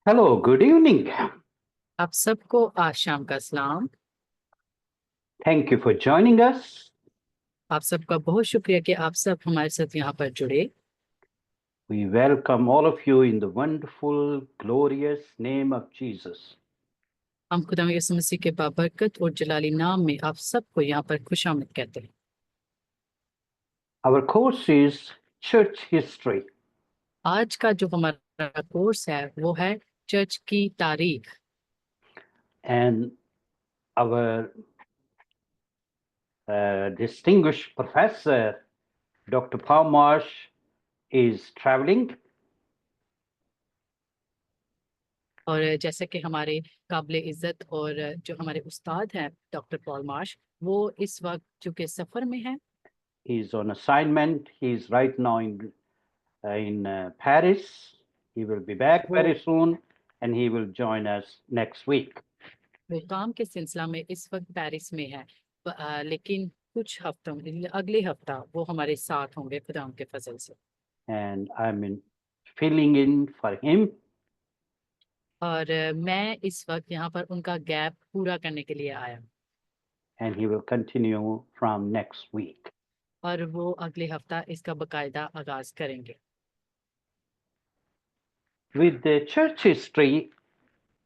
Hello, good evening. आप सबको आज शाम का सलाम। Thank you for joining us. आप सबका बहुत शुक्रिया कि आप सब हमारे साथ यहाँ पर जुड़े। We welcome all of you in the wonderful, glorious name of Jesus. हम खुदा यीशु मसीह के बाबरकत और जलाली नाम में आप सबको यहाँ पर खुशामद कहते हैं। Our course is Church History, आज का जो हमारा कोर्स है वो है चर्च की तारीख। and our distinguished professor, Dr. Paul Marsh, is traveling. और जैसे कि हमारे काबिल इज्जत और जो हमारे उस्ताद हैं डॉक्टर पॉल मार्श, वो इस वक्त चूंकि सफर में है। He is on assignment. He is right now in Paris. He will be back वो very soon, and he will join us next week. वो काम के सिलसिला में इस वक्त पेरिस में है, लेकिन कुछ हफ्तों अगले हफ्ता वो हमारे साथ होंगे खुदा के फजल से। And I'm filling in for him. और मैं इस वक्त यहाँ पर उनका गैप पूरा करने के लिए आया हूँ। And he will continue from next week. और वो अगले हफ्ता इसका बकायदा आगाज करेंगे। With the church history,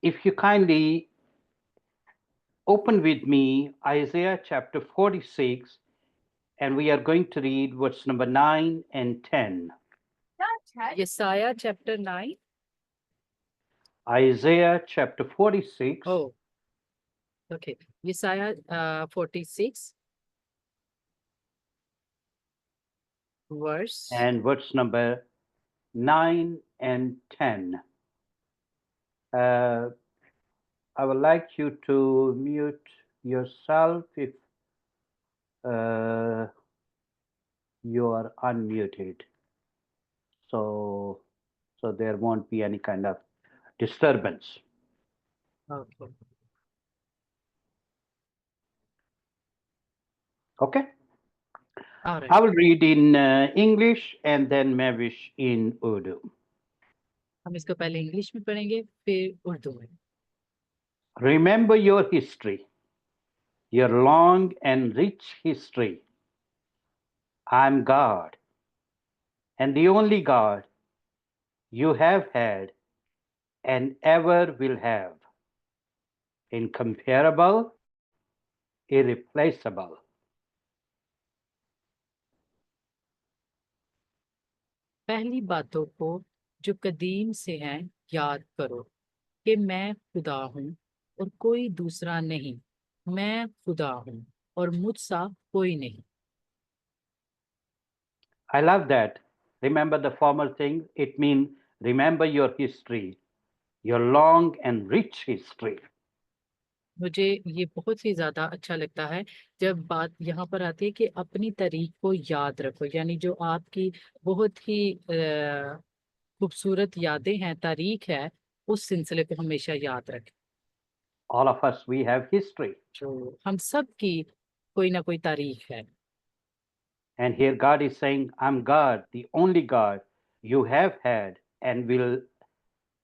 if you kindly open with me Isaiah chapter 46, and we are going to read verse number 9 and 10. Isaiah chapter 9। Isaiah chapter 46, oh okay, Isaiah 46 verse and verse number 9 and 10. I would like you to mute yourself if you are unmuted, so there won't be any kind of disturbance. Okay. Okay, alright, I will read in English and then Mavish in Urdu. हम इसको पहले English में पढ़ेंगे फिर उर्दू में। Remember your history, your long and rich history. I'm God, and the only God you have had and ever will have, incomparable, irreplaceable. पहली बातों को जो कदीम से हैं याद करो कि मैं खुदा हूँ और कोई दूसरा नहीं। मैं खुदा हूँ और मुझसा कोई नहीं। I love that. Remember the former thing. It means remember your history, your long and rich history. मुझे ये बहुत ही ज्यादा अच्छा लगता है जब बात यहाँ पर आती है कि अपनी तारीख को याद रखो, यानी जो आपकी बहुत ही खूबसूरत यादें हैं, तारीख है, उस सिलसिले को हमेशा याद रखें। All of us, we have history. जो हम सब की कोई ना कोई तारीख है। And here God is saying, I'm God, the only God you have had and will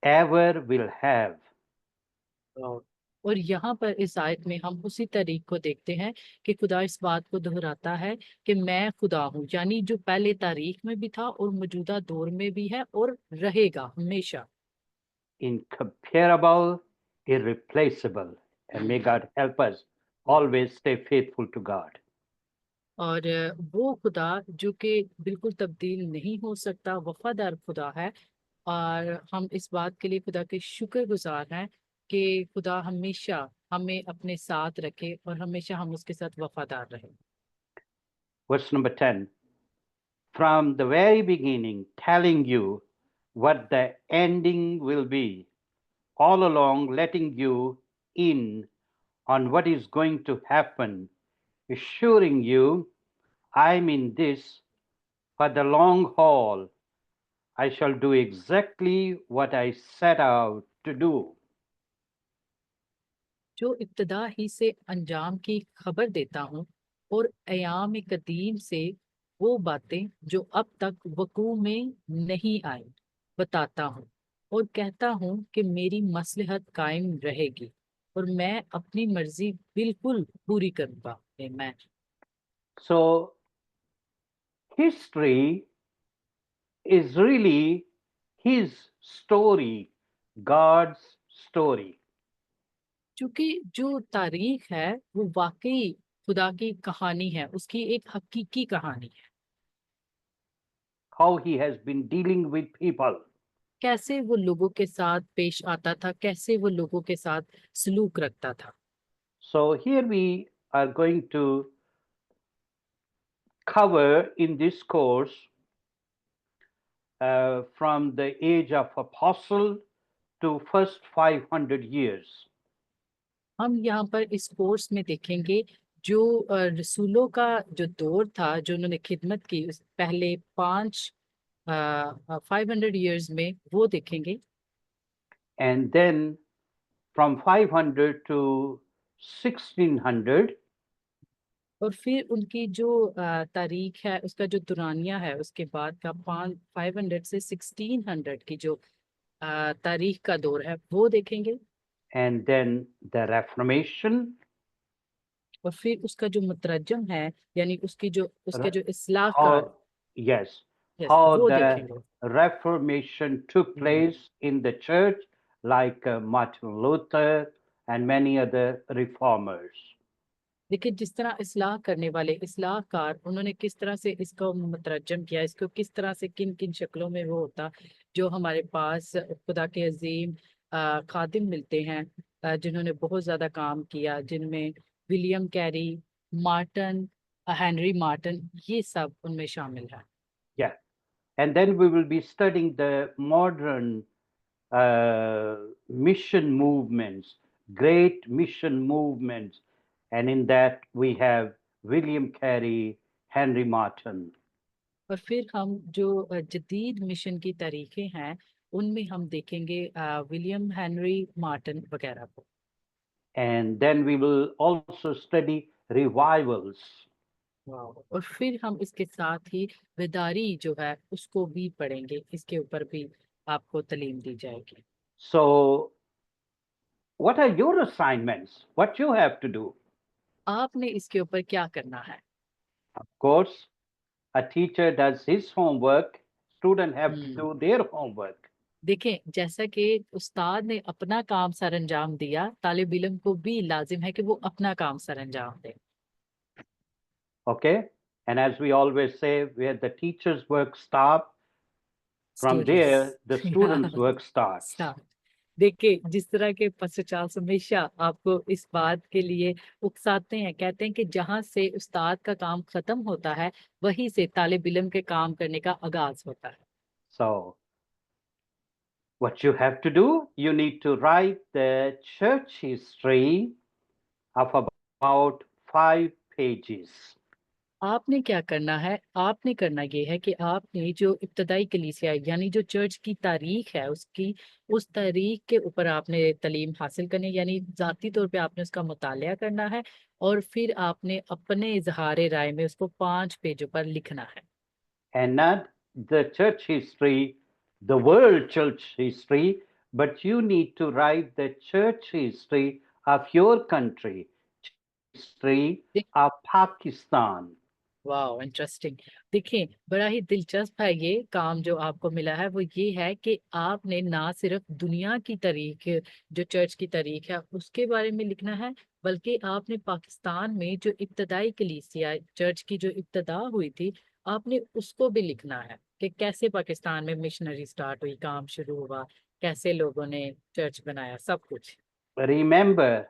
ever will have. और यहाँ पर इस आयत में हम उसी तारीख को देखते हैं कि खुदा इस बात को दोहराता है कि मैं खुदा हूँ, यानी जो पहले तारीख में भी था और मौजूदा दौर में भी है और रहेगा हमेशा। Incomparable, irreplaceable. And may God help us always stay faithful to God. और वो खुदा जो कि बिल्कुल तब्दील नहीं हो सकता, वफादार खुदा है। और हम इस बात के लिए खुदा के शुक्रगुजार हैं कि खुदा हमेशा हमें अपने साथ रखे और हमेशा हम उसके साथ वफादार रहें। Verse number 10. From the very beginning, telling you what the ending will be, all along letting you in on what is going to happen, assuring you I'm in this for the long haul. I shall do exactly what I set out to do. जो इब्तदा ही से अंजाम की खबर देता हूँ और अयाम कदीम से वो बातें जो अब तक वकू में नहीं आई बताता हूँ। और कहता हूँ कि मेरी मसलहत कायम रहेगी और मैं अपनी मर्जी बिल्कुल पूरी करूंगा। मैं So history is really his story, God's story. क्योंकि जो तारीख है वो वाकई खुदा की कहानी है, उसकी एक हकीकी कहानी है। How he has been dealing with people. कैसे वो लोगों के साथ पेश आता था, कैसे वो लोगों के साथ सलूक रखता था। So here we are going to cover in this course from the age of apostle to first 500 years. हम यहाँ पर इस कोर्स में देखेंगे जो रसूलों का जो दौर था, जो उन्होंने खिदमत की उस पहले 500 ईयर्स में, वो देखेंगे। And then from 500 to 1600, और फिर उनकी जो तारीख है, उसका जो दुरानिया है, उसके बाद का 500 से 1600 की जो तारीख का दौर है, वो देखेंगे। and then the Reformation, और फिर उसका जो मुतरजम है, यानी उसके जो इस्लाहकार, how, yes, यस, how वो the देखेंगे। Reformation took place in the church, like Martin Luther and many other reformers. देखिए, जिस तरह इस्लाह करने वाले इस्लाहकार, उन्होंने किस तरह से इसको मुतरजम किया, इसको किस तरह से किन किन शक्लों में वो होता, जो हमारे पास खुदा के अजीम खादिम मिलते हैं, जिन्होंने बहुत ज़्यादा काम किया, जिनमें William Carey, Marton, Henry Marton, ये सब उनमें शामिल है। Yeah. And then we will be studying the modern mission movements, great mission movements. And in that, we have William Carey, Henry Martin. और फिर हम जो जदीद मिशन की तारीखें हैं, उनमें हम देखेंगे विलियम हेनरी मार्टिन वगैरह को। And then we will also study revivals. वाह। और फिर हम इसके साथ ही बेदारी जो है उसको भी पढ़ेंगे, इसके ऊपर भी आपको तालीम दी जाएगी। So, what are your assignments? What you have to do? आपने इसके ऊपर क्या करना है? Of course, a teacher does his homework, students have to do their homework. देखें, जैसा कि उस्ताद ने अपना काम सरअंजाम दिया, तालिब इल्म को भी लाजिम है कि वो अपना काम सरअंजाम दे। Okay? And as we always say, where the teacher's work stops, from there the students' work starts. Start. देखिए, जिस तरह के पास्टर चार्ल्स हमेशा आपको इस बात के लिए उकसाते हैं, कहते हैं कि जहां से उस्ताद का काम खत्म होता है, वहीं से तालिब इल्म के काम करने का आगाज होता है। So, what you have to do, you need to write the church history of about 5 pages. आपने क्या करना है? आपने करना ये है कि आपने जो इब्तदाई कलीसिया यानी जो चर्च की तारीख है, उसकी उस तारीख के ऊपर आपने तालीम हासिल करनी, यानी ज़ाती तौर पे आपने उसका मुतालिया करना है, और फिर आपने अपने इज़हार राय में उसको 5 पेजों पर लिखना है। And not the church history, the world church history, but you need to write the church history of your country, history of Pakistan. वाह, इंटरेस्टिंग। देखिए, बड़ा ही दिलचस्प है ये काम जो आपको मिला है। वो ये है कि आपने ना सिर्फ दुनिया की तारीख, जो चर्च की तारीख है, उसके बारे में लिखना है, बल्कि आपने पाकिस्तान में जो इब्तदाई कलीसिया चर्च की जो इब्तदा हुई थी, आपने उसको भी लिखना है कि कैसे पाकिस्तान में मिशनरी स्टार्ट हुई, काम शुरू हुआ, कैसे लोगों ने चर्च बनाया, सब कुछ Remember,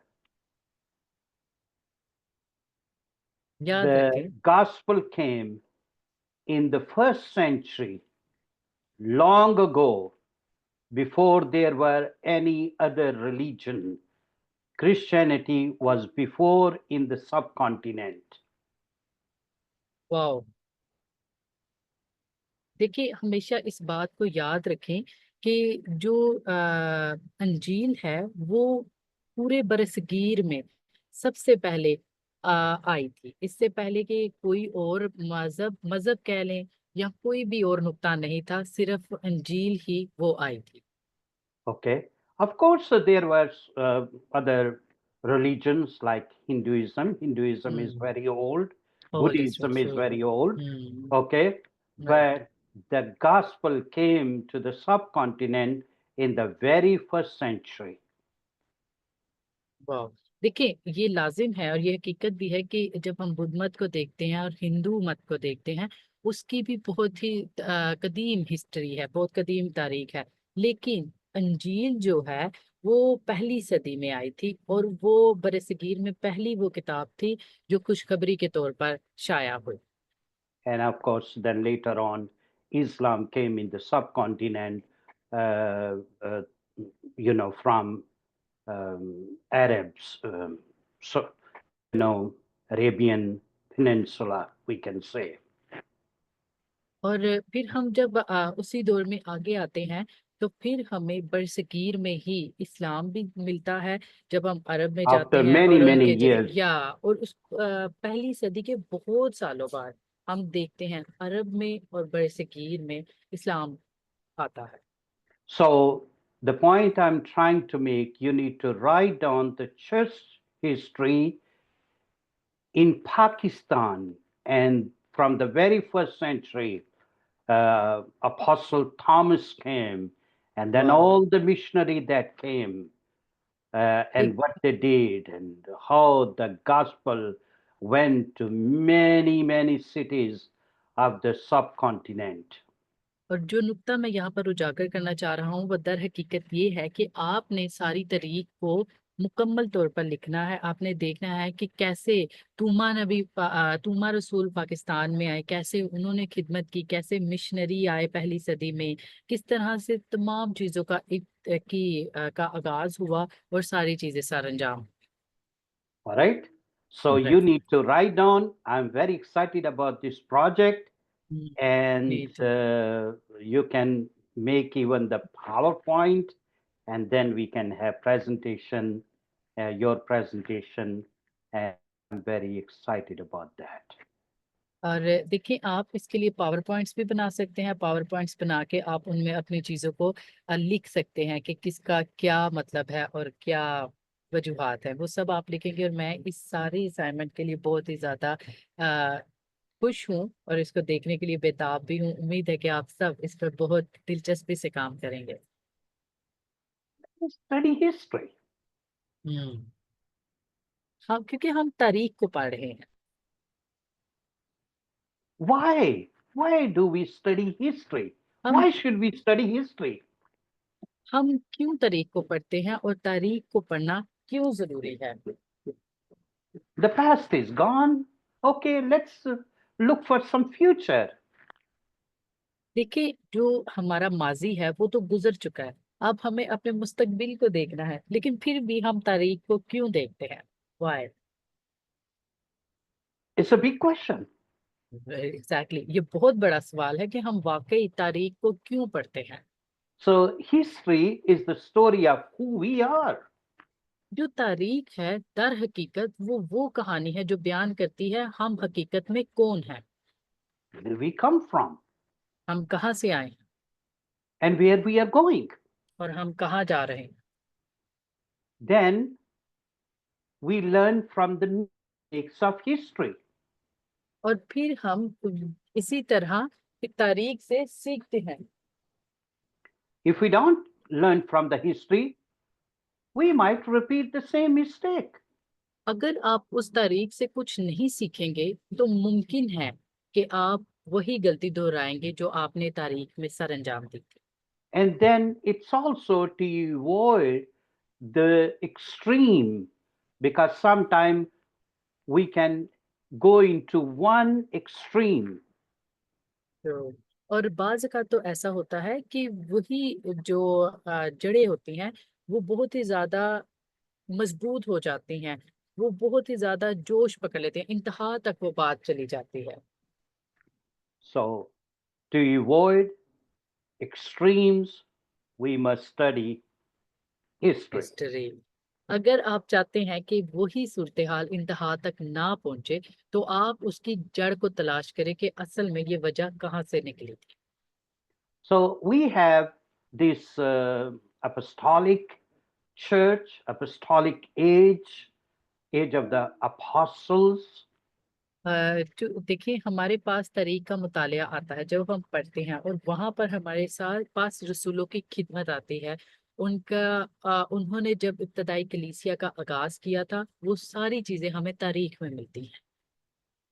याद the रखें। gospel came in the first century, long ago, before there were any other religion. Christianity was before in the subcontinent. वाह। देखिए, हमेशा इस बात को याद रखें कि जो अंजील है वो पूरे बरसगीर में सबसे पहले आई थी। इससे पहले कि कोई और मजहब मजहब कह लें या कोई भी और नुक्ता नहीं था, सिर्फ अंजील ही वो आई थी। Okay. Of course, there was other religions like Hinduism. Hinduism is Hmm. very old. Oh, that's so Buddhism is true. very old. Hmm. Okay. Right. But the gospel came to the subcontinent in the very first century. वाह। देखिए, ये लाजिम है और ये हकीकत भी है कि जब हम बुद्ध मत को देखते हैं और हिंदू मत को देखते हैं, उसकी भी बहुत ही कदीम हिस्ट्री है, बहुत कदीम तारीख है। लेकिन अंजील जो है वो पहली सदी में आई थी और वो बरसगीर में पहली वो किताब थी जो खुशखबरी के तौर पर शाया हुई। And of course, then later on, Islam came in the subcontinent, uh, uh, from Arabs, so, Arabian Peninsula, we can say. और फिर हम जब उसी दौर में आगे आते हैं तो फिर हमें बरसगीर में ही इस्लाम भी मिलता है जब हम अरब में जाते After हैं many, और many उनके जरिए years, या और उस पहली सदी के बहुत सालों बाद हम देखते हैं अरब में और बरसगीर में इस्लाम आता है। so the point I'm trying to make, you need to write down the church history in Pakistan, and from the very first century, Apostle Thomas came, and then वाह। all the missionary that came, and एक what they did, and how the gospel went to many, many cities of the subcontinent. और जो नुक्ता मैं यहाँ पर उजागर करना चाह रहा हूँ वो दर हकीकत ये है कि आपने सारी तारीख को मुकम्मल तौर पर लिखना है। आपने देखना है कि कैसे तूमा रसूल पाकिस्तान में आए, कैसे उन्होंने खिदमत की, कैसे मिशनरी आए पहली सदी में, किस तरह से तमाम चीज़ों का आगाज हुआ और सारी चीज़ें सर अंजाम। All right. So you need to write down. I'm very excited about this project, and ji ji. you can make even the PowerPoint, and then we can have presentation, your presentation, and I'm very excited about that. और देखिए, आप इसके लिए power points भी बना सकते हैं। Power points बना के आप उनमें अपनी चीज़ों को लिख सकते हैं कि किसका क्या मतलब है और क्या वजूहात है, वो सब आप लिखेंगे। और मैं इस सारी असाइनमेंट के लिए बहुत ही ज़्यादा अ, खुश हूँ और इसको देखने के लिए बेताब भी हूँ। उम्मीद है कि आप सब इस पर बहुत दिलचस्पी से काम करेंगे। Study history. हम्म। हाँ, क्योंकि हम तारीख को पढ़ रहे हैं। Why? Why do we study history? हम Why should we study history? हम क्यों तारीख को पढ़ते हैं और तारीख को पढ़ना क्यों जरूरी है? The past is gone. Okay, let's look for some future. देखिए, जो हमारा माजी है वो तो गुजर चुका है। अब हमें अपने मुस्तकबिल को देखना है, लेकिन फिर भी हम तारीख को क्यों देखते हैं? Why? It's a big question. Exactly, ये बहुत बड़ा सवाल है कि हम वाकई तारीख को क्यों पढ़ते हैं। So, history is the story of who we are. जो तारीख है दर हकीकत वो कहानी है जो बयान करती है हम हकीकत में कौन है, Where we come from हम कहाँ से आए हैं and where we are going. और हम कहाँ जा रहे हैं। Then we learn from the mistakes of history. और फिर हम इसी तरह तारीख से सीखते हैं। If we don't learn from the history, we might repeat the same mistake. अगर आप उस तारीख से कुछ नहीं सीखेंगे तो मुमकिन है कि आप वही गलती दोहराएंगे जो आपने तारीख में सर अंजाम दी थी। And then it's also to avoid the extreme, because sometimes we can go into one extreme. तो और बाज का तो ऐसा होता है कि वही जो जड़ें होती हैं वो बहुत ही ज्यादा मजबूत हो जाती हैं, वो बहुत ही ज्यादा जोश पकड़ लेते हैं, इंतहा तक वो बात चली जाती है। So, to avoid extremes, we must study history. History. अगर आप चाहते हैं कि वही सूरत हाल इंतहा तक ना पहुंचे तो आप उसकी जड़ को तलाश करें कि असल में ये वजह कहाँ से निकली थी। So, we have this apostolic church, apostolic age of the apostles. जो देखिए हमारे पास तरीक का मुतालिया आता है जब हम पढ़ते हैं और वहां पर हमारे साथ पास रसूलों की खिदमत आती है। उन्होंने जब इब्तदाई कलीसिया का आगाज किया था वो सारी चीजें हमें तारीख में मिलती हैं।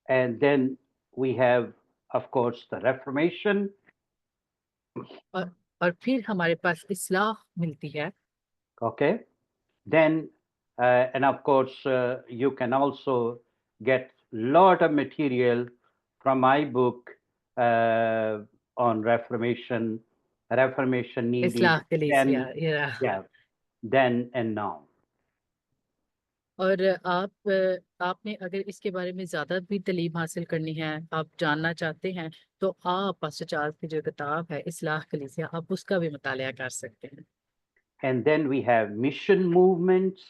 And then we have, of course, the Reformation. और और फिर हमारे पास इस्लाह मिलती है। Okay. Then, and of course, you can also get lot of material from my book uh, on Reformation, Reformation needed इस्लाह कलीसिया then, या yeah, then and now. और आपने अगर इसके बारे में ज्यादा भी तालीम हासिल करनी है, आप जानना चाहते हैं, तो आप पास्टर चार्ल्स की जो किताब है इस्लाह कलीसिया, आप उसका भी मुतालिया कर सकते हैं। And then we have mission movements.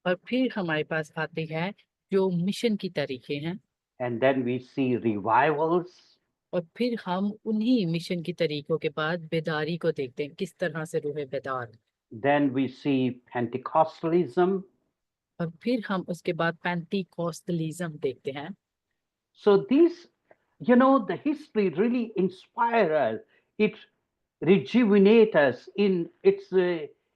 और फिर हमारे पास आते हैं जो मिशन की तरीके हैं। And then we see revivals. और फिर हम उन्हीं मिशन की तरीकों के बाद बेदारी को देखते हैं, किस तरह से रूह बेदार। Then we see Pentecostalism. और फिर हम उसके बाद पेंटिकॉस्टलिज्म देखते हैं। So these, the history really inspire us. It rejuvenate us. It's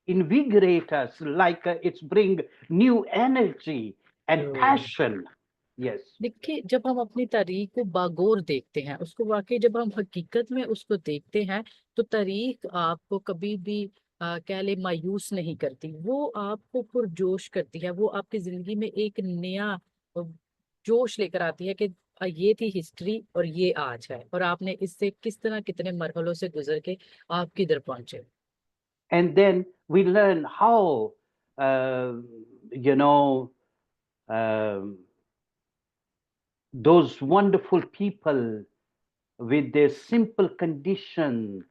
invigorate us. Like it's bring new energy and तो passion. Yes. देखिए जब हम अपनी तारीख को बागौर देखते हैं, उसको वाकई जब हम हकीकत में उसको देखते हैं, तो तारीख आपको कभी भी कह ले मायूस नहीं करती, वो आपको पुरजोश करती है, वो आपकी जिंदगी में एक नया अ, जोश लेकर आती है कि ये थी हिस्ट्री और ये आज है, और आपने इससे किस तरह कितने मरहलों से गुजर के आप किधर पहुंचे। And then we learn how, uh, you know, um, those wonderful people with their simple condition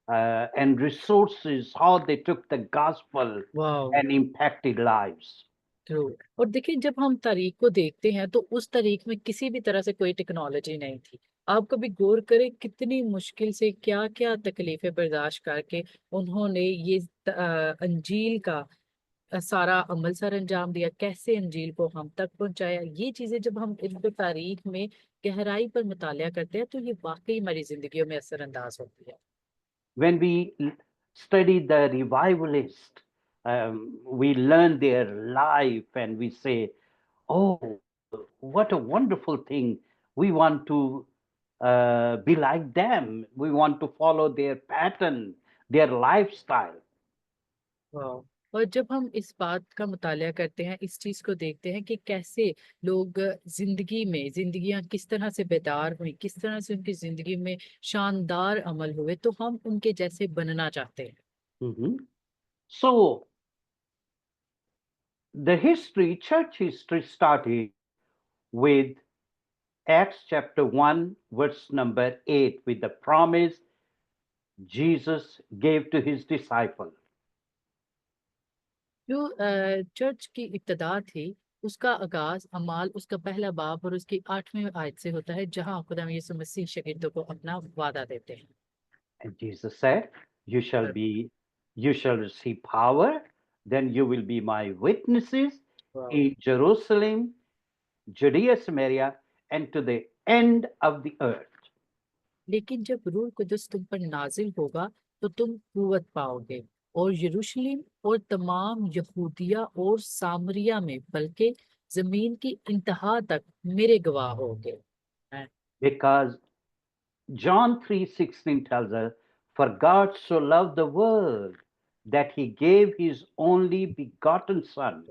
and resources, how they took the gospel वाह। and impacted lives. ट्रू। और देखिए जब हम तारीख को देखते हैं तो उस तारीख में किसी भी तरह से कोई टेक्नोलॉजी नहीं थी। आप कभी गौर करें कितनी मुश्किल से क्या क्या तकलीफें बर्दाश्त करके उन्होंने ये अंजील का सारा अमल सर अंजाम दिया, कैसे अंजील को हम तक पहुंचाया। ये चीजें जब हम इनके तारीख में गहराई पर मुतालिया करते हैं तो ये वाकई हमारी जिंदगियों में असरअंदाज होती है। When we study the revivalist, we learn their life and we say, oh, what a wonderful thing. We want to be like them. We want to follow their pattern, their lifestyle. वाह। और जब हम इस बात का मुतालिया करते हैं, इस चीज को देखते हैं कि कैसे लोग जिंदगी में जिंदगियां किस तरह से बेदार हुई, किस तरह से उनकी जिंदगी में शानदार अमल हुए, तो हम उनके जैसे बनना चाहते हैं। Mhm. So, the church history started with Acts chapter 1, verse number 8, with the promise Jesus gave to his disciple. जो चर्च की इब्तदा थी उसका आगाज अमाल उसका पहला बाब और उसकी 8वीं आयत से होता है, जहां खुदा यीशु मसीह शागिर्दों को अपना वादा देते हैं। And Jesus said, और you shall receive power, then you will be my witnesses वाह। in Jerusalem, Judea, Samaria, and to the end of the earth. लेकिन जब रूह कुदस तुम पर नाजिल होगा तो तुम कुव्वत पाओगे और यरूशलेम और तमाम यहूदिया और सामरिया में बल्कि जमीन की इंतहा तक मेरे गवाह होगे। Because John 3:16 tells us, for God so loved the world that he gave his only begotten son.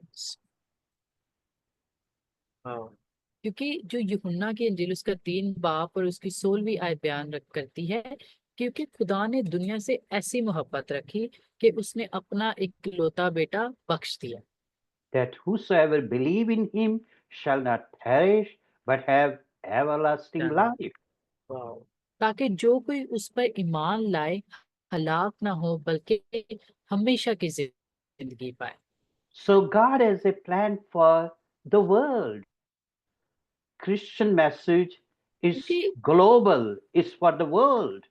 हाँ। क्योंकि जो यूहन्ना की इंजील उसका 3 बाब और उसकी 16वीं आयत बयान करती है, क्योंकि खुदा ने दुनिया से ऐसी मोहब्बत रखी कि उसने अपना इकलौता बेटा बख्श दिया। That whosoever believe in him shall not perish but have everlasting life. वाह। ताकि जो कोई उस पर ईमान लाए हलाक ना हो बल्कि हमेशा की जिंदगी पाए। So God has a plan for the world. Christian message is global, is for the world.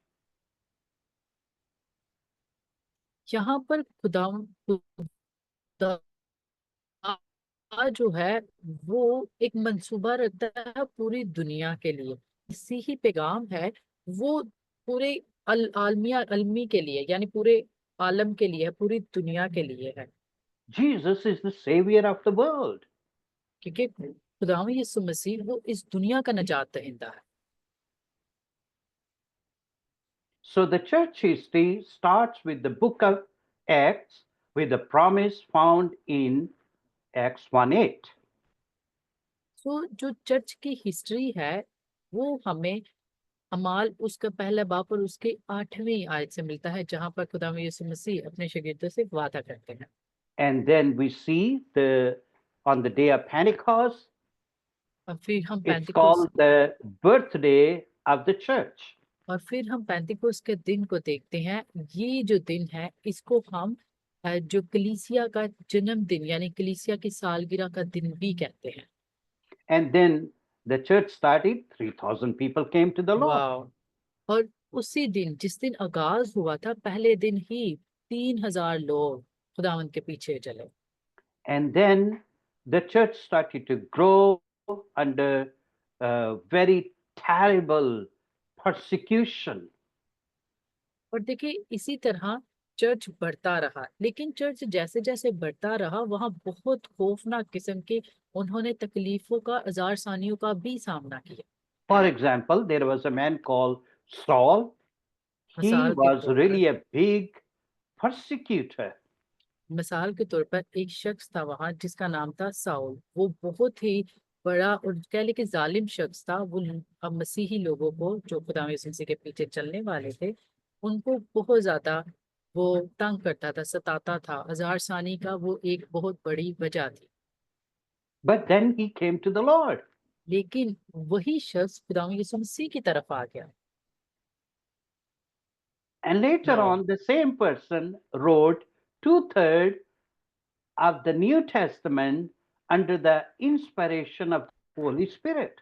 यहाँ पर खुदा जो है वो एक मंसूबा रखता है पूरी दुनिया के लिए। इसी ही पैगाम है वो पूरे आलमी के लिए, यानी पूरे आलम के लिए है, पूरी दुनिया के लिए है। Jesus is the savior of the world. क्योंकि खुदावंद यीशु मसीह वो इस दुनिया का निजात दहिंदा है। So the church history starts with the book of Acts with the promise found in Acts 1:8. तो जो चर्च की हिस्ट्री है वो हमें अमाल उसका पहला बाप और उसके 8वीं आयत से मिलता है, जहां पर खुदावंद यीशु मसीह अपने शागिर्दों से वादा करते हैं। And then we see on the day of Pentecost, और फिर हम it's पेंतिकुस्त called the birthday of the church. और फिर हम पेंतिकुस्त के दिन को देखते हैं। ये जो दिन है इसको हम जो कलीसिया का जन्मदिन यानी कलीसिया की सालगिरह का दिन भी कहते हैं। And then the church started, 3,000 people came to the Lord. वाह! और उसी दिन जिस दिन आगाज हुआ था, पहले दिन ही 3000 लोग खुदावंद के पीछे चले। And then the church started to grow under very terrible persecution. और देखिए इसी तरह चर्च बढ़ता रहा, लेकिन चर्च जैसे जैसे बढ़ता रहा वहां बहुत खौफनाक किस्म के उन्होंने तकलीफों का, आज़ारसानियों का भी सामना किया। For example, there was a man called Saul. He मिसाल के was तौर पर really a big persecutor. मिसाल के तौर पर एक शख्स था वहां जिसका नाम था साउल। वो बहुत ही बड़ा और कह ले कि जालिम शख्स था। वो अब मसीही लोगों को जो खुदा यीशु मसीह के पीछे चलने वाले थे उनको बहुत ज्यादा वो तंग करता था, सताता था। आज़ारसानी का वो एक बहुत बड़ी वजह थी। But then he came to the Lord. लेकिन वही शख्स खुदा यीशु मसीह की तरफ आ गया। And later वाह! on, the same person wrote two-thirds of the New Testament under the inspiration of the Holy Spirit.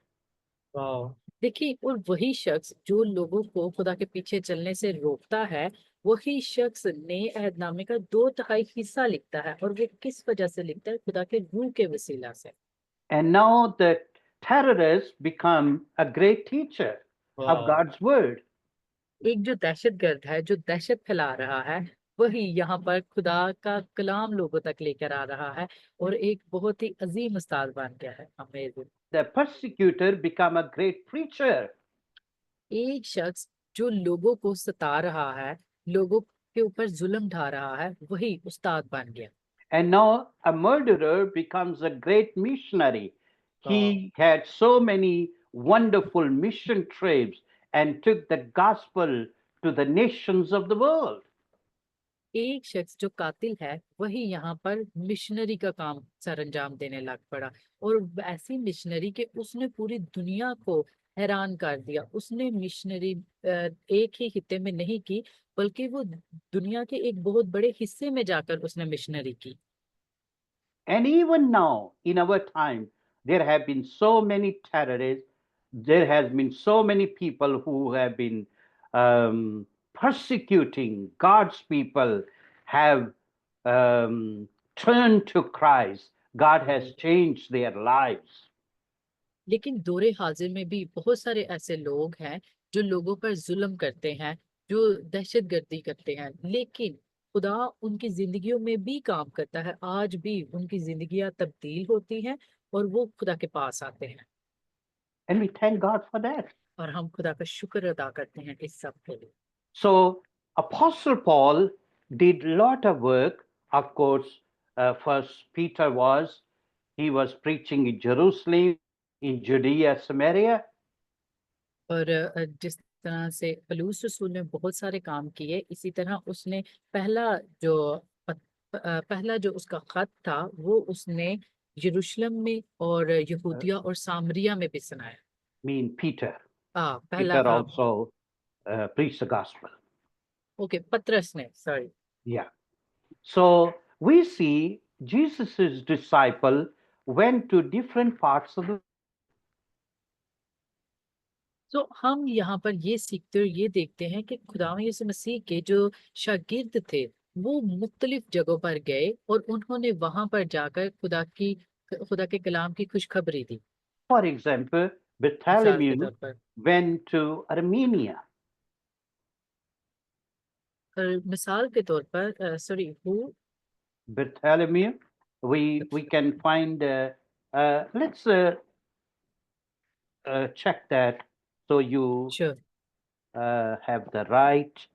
वाह! देखिए, और वही शख्स जो लोगों को खुदा के पीछे चलने से रोकता है, वही शख्स नए अहदनामे का 2/3 हिस्सा लिखता है। और वो किस वजह से लिखता है? खुदा के रूह के वसीला से। And now the terrorists become a great teacher of वाह! God's word. एक जो दहशतगर्द है, जो दहशत फैला रहा है, वही यहाँ पर खुदा का कलाम लोगों तक लेकर आ रहा है और एक बहुत ही अजीम उस्ताद बन गया है। Amazing! The persecutor become a great preacher. एक शख्स जो लोगों को सता रहा है, लोगों के ऊपर जुल्म ढा रहा है, वही उस्ताद बन गया। And now a murderer becomes a great missionary. वाह! He had so many wonderful mission trips and took the gospel to the nations of the world. एक शख्स जो कातिल है वही यहाँ पर मिशनरी का काम सरअंजाम देने लग पड़ा। और ऐसी मिशनरी के उसने पूरी दुनिया को हैरान कर दिया। उसने मिशनरी एक ही हिस्से में नहीं की, बल्कि वो दुनिया के एक बहुत बड़े हिस्से में जाकर उसने मिशनरी की। And even now, in our time, there have been so many terrorists. There has been so many people who have been persecuting God's people, have turned to Christ. God has changed their lives. लेकिन दौरे हाजिर में भी बहुत सारे ऐसे लोग हैं जो लोगों पर जुल्म करते हैं, जो दहशतगर्दी करते हैं, लेकिन खुदा उनकी जिंदगियों में भी काम करता है। आज भी उनकी जिंदगियां तब्दील होती हैं और वो खुदा के पास आते हैं। And we thank God for that. और हम खुदा का शुक्र अदा करते हैं इस सब के लिए। So, Apostle Paul did a lot of work. Of course, first Peter he was preaching in Jerusalem, in Judea, Samaria. और जिस तरह से पलूस रसूल ने बहुत सारे काम किए, इसी तरह उसने पहला जो उसका खत था वो उसने यरूशलेम में और यहूदिया और सामरिया में भी सुनाया। Mean Peter. पहला Peter also preached the gospel. Okay, पतरस ने, sorry. Yeah. So we see Jesus's disciple went to different parts of the. तो हम यहाँ पर ये सीखते और ये देखते हैं कि खुदा यीशु मसीह के जो शागिर्द थे वो मुख्तलिफ जगहों पर गए और उन्होंने वहां पर जाकर खुदा के कलाम की खुशखबरी दी। For example, मिसाल के Bartholomew तौर पर went to Armenia. मिसाल के तौर पर sorry who Bartholomew, we can find. Let's check that so you sure have the right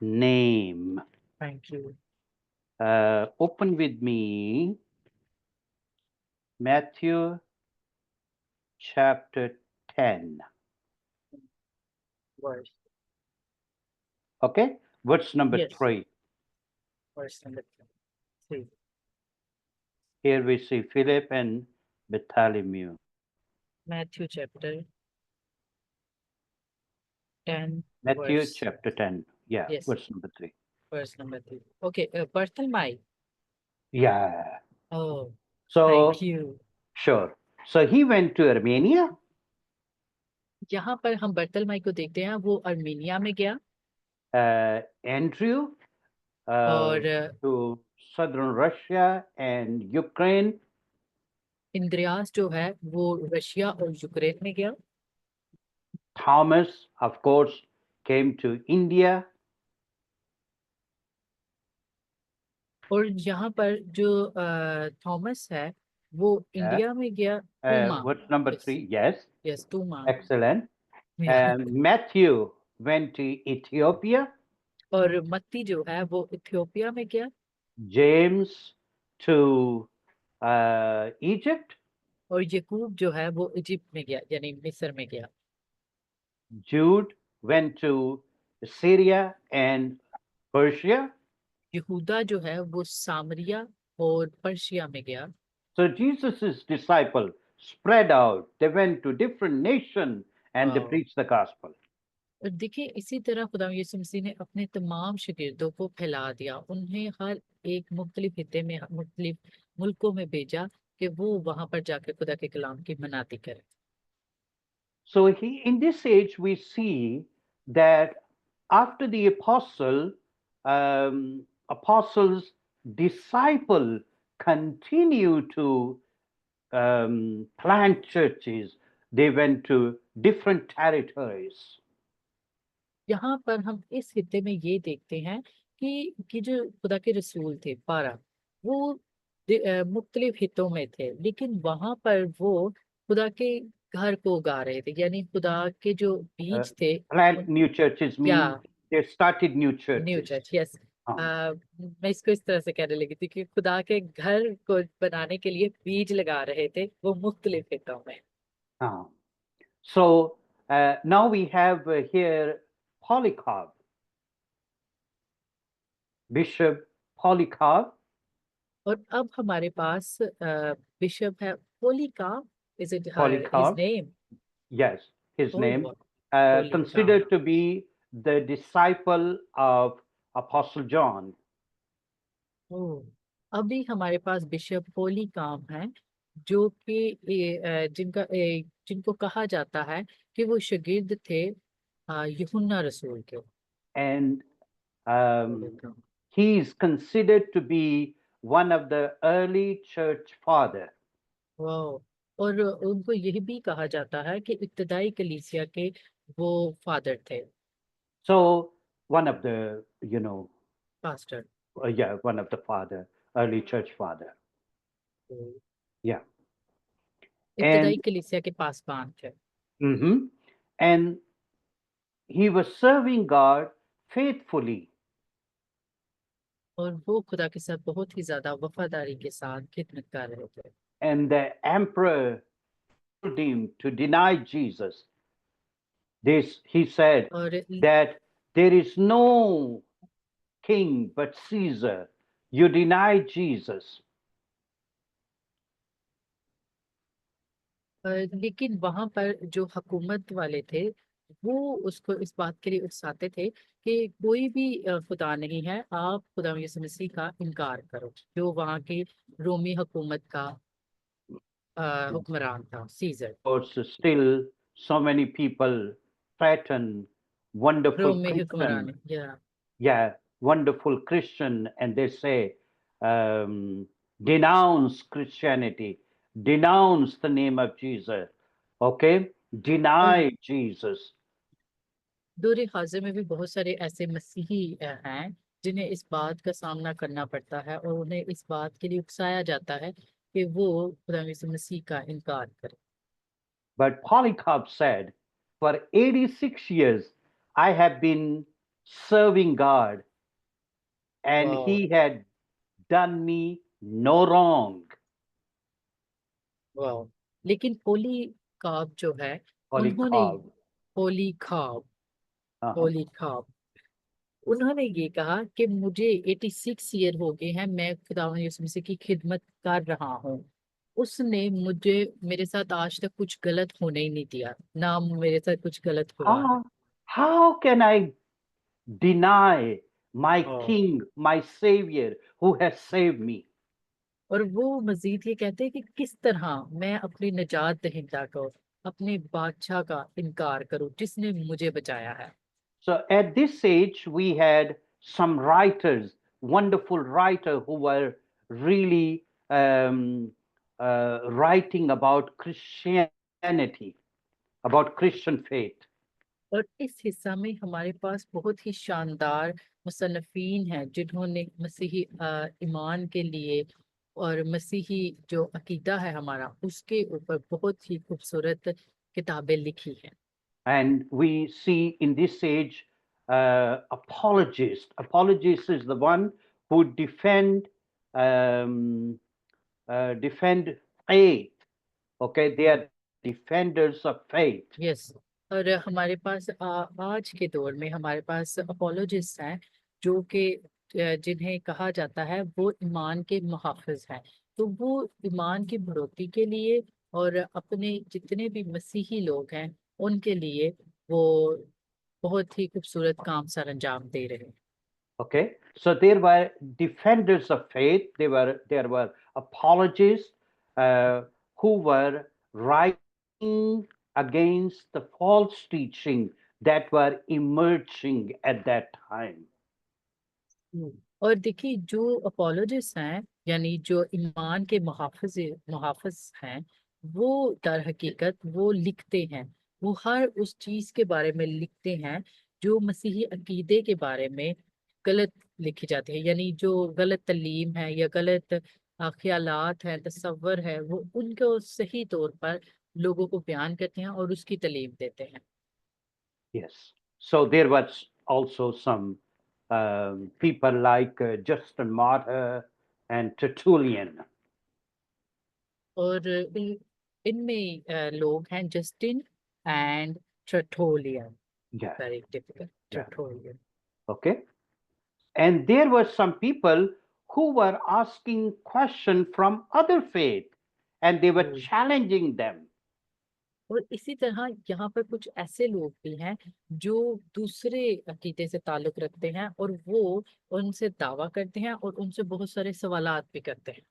name. Thank you Open with me Matthew chapter 10. Verse Okay, verse number yes 3. Verse number 3 Here we see Philip and Bartholomew. Matthew chapter 10 Matthew verse chapter 10. Yeah, yes verse number 3. Verse number 3 okay Bartholomew Yeah. Oh So, thank you sure. So he went to Armenia, यहाँ पर हम बर्थलमाई को देखते हैं वो अर्मीनिया में गया Andrew और to southern Russia and Ukraine, इंद्रियास जो है वो रशिया और यूक्रेन में गया Thomas, of course, came to India, और यहाँ पर जो थॉमस है वो इंडिया में गया टूमा verse number yes 3. Yes, yes टूमा excellent. And Matthew went to Ethiopia, और मत्ती जो है वो इथियोपिया में गया James to Egypt, और यकूब जो है वो इजिप्ट में गया यानी मिस्र में गया Jude went to Syria and Persia. यहूदा जो है वो सामरिया और पर्शिया में गया So Jesus' disciples spread out. They went to different nations and they वाह। preached the gospel. और देखिए इसी तरह खुदा यीशु मसीह ने अपने तमाम शागिर्दों को फैला दिया उन्हें हर एक मुख्तलिफ हिस्से में मुख्तलिफ मुल्कों में भेजा कि वो वहां पर जाकर खुदा के कलाम की मनाती करें So in this age, we see that after the apostles, disciple continue to plant churches. They went to different territories. यहाँ पर हम इस हिस्से में ये देखते हैं कि जो खुदा के रसूल थे 12 वो मुख्तलिफ हितों में थे लेकिन वहां पर वो खुदा के घर को उगा रहे थे यानी खुदा के जो बीज थे Plant new churches या mean they started new new churches. Church yes हाँ, मैं इसको इस तरह से कहने लगी थी कि खुदा के घर को बनाने के लिए बीज लगा रहे थे वो मुख्तलिफ हितों में हाँ. So now we have here Polycarp, Bishop Polycarp. और अब हमारे पास बिशप है Polycarp is it his Polycarp, name yes, his name, Polycarp considered to be the disciple of Apostle John. अभी हमारे पास बिशप पोलीकार्प हैं जो कि जिनको कहा जाता है कि वो शागिर्द थे यूहन्ना रसूल के And he is considered to be one of the early church father. वाह और उनको यही भी कहा जाता है कि इब्तदाई कलीसिया के वो फादर थे So one of the, you know, pastor yeah, one of the father, early church father. Yeah. इब्तदाई And कलीसिया के पासबान थे mhm. And he was serving God faithfully. और वो खुदा के साथ बहुत ही ज्यादा वफादारी के साथ खिदमत कर रहे थे And the emperor told him to deny Jesus. He said और that there is no king but Caesar. You deny Jesus. लेकिन वहां पर जो हुकूमत वाले थे वो उसको इस बात के लिए उकसाते थे कि कोई भी खुदा नहीं है आप खुदा यीशु मसीह का इनकार करो जो वहां की रोमी हुकूमत का हुक्मरान था Caesar Of course, still so many people threaten wonderful रोमी Christian, हुक्मरान या yeah, wonderful Christian and they say, denounce Christianity, denounce the name of Jesus, okay? और Deny Jesus. दौरे हाजिर में भी बहुत सारे ऐसे मसीही हैं जिन्हें इस बात का सामना करना पड़ता है और उन्हें इस बात के लिए उकसाया जाता है कि वो खुदा यीशु मसीह का इनकार करें। But Polycarp said, for 86 years, I have been serving God and वाह he had done me no wrong. वाह। लेकिन पोलीकार्प जो है उन्होंने Polycarp. पोलीकार्प Uh-huh. पोलीकार्प उन्होंने ये कहा कि मुझे 86 ईयर हो गए हैं, मैं खुदावंद यीशु मसीह की खिदमत कर रहा हूँ। उसने मुझे मेरे साथ आज तक कुछ गलत होने ही नहीं दिया, ना मेरे साथ कुछ गलत हुआ है। How can I deny my हाँ। King, my Savior, who has saved me? और वो मजीद ये कहते हैं कि किस तरह मैं अपनी निजात दहिंदा को, अपने बादशाह का इनकार करूं जिसने मुझे बचाया है। So at this age, we had some writers, wonderful writers who were really writing about Christianity, about Christian faith. और इस हिस्सा में हमारे पास बहुत ही शानदार मुसन्निफीन हैं जिन्होंने मसीही ईमान के लिए और मसीही जो अकीदा है हमारा उसके ऊपर बहुत ही खूबसूरत किताबें लिखी हैं। And we see in this age, apologist. Apologist is the one who um, defend faith. Okay, they are defenders of faith. Yes. और हमारे पास आज के दौर में हमारे पास अपोलोजिस्ट हैं जो कि जिन्हें कहा जाता है वो ईमान के मुहाफिज हैं। तो वो ईमान की बढ़ोतरी के लिए और अपने जितने भी मसीही लोग हैं उनके लिए वो बहुत ही खूबसूरत काम सर अंजाम दे रहे हैं। Okay, so there were defenders of faith. There were apologists who were writing against the false teaching that were emerging at that time. और देखिए जो अपोलोजिस्ट हैं यानी जो ईमान के मुहाफिज हैं वो दर हकीकत वो लिखते हैं, वो हर उस चीज के बारे में लिखते हैं जो मसीही अकीदे के बारे में गलत लिखी जाती है, यानी जो गलत तलीम है या गलत ख्यालात है तसव्वुर है वो उनको सही तौर पर लोगों को बयान करते हैं और उसकी तलीम देते हैं। Yes. So there was also some people like Justin Martyr and Tertullian. और इनमें लोग हैं जस्टिन एंड ट्रेटोलियन, Yeah, very difficult, yeah. Tertullian. Okay. And there were some people who were asking questions from other faith and they were hmm. challenging them. और इसी तरह यहाँ पर कुछ ऐसे लोग भी हैं जो दूसरे अकीदे से ताल्लुक रखते हैं और वो उनसे दावा करते हैं और उनसे बहुत सारे सवालात भी करते हैं।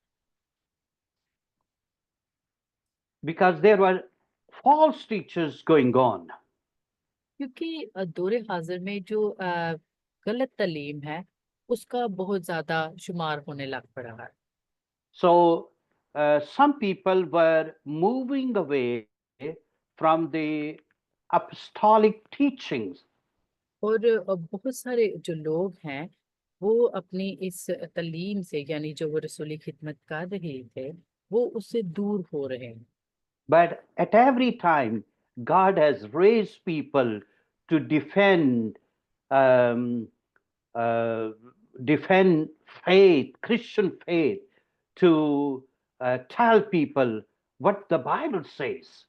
Because there were false teachers going on. क्योंकि दौरे हाजिर में जो गलत तालीम है उसका बहुत ज्यादा शुमार होने लग पड़ा है। So some people were moving away from the apostolic teachings. और बहुत सारे जो लोग हैं वो अपनी इस तालीम से यानी जो वो रसूली खिदमत कर रहे थे वो उससे दूर हो रहे हैं। But at every time, God has raised people to um, uh, defend faith, Christian faith, to tell people what the Bible says.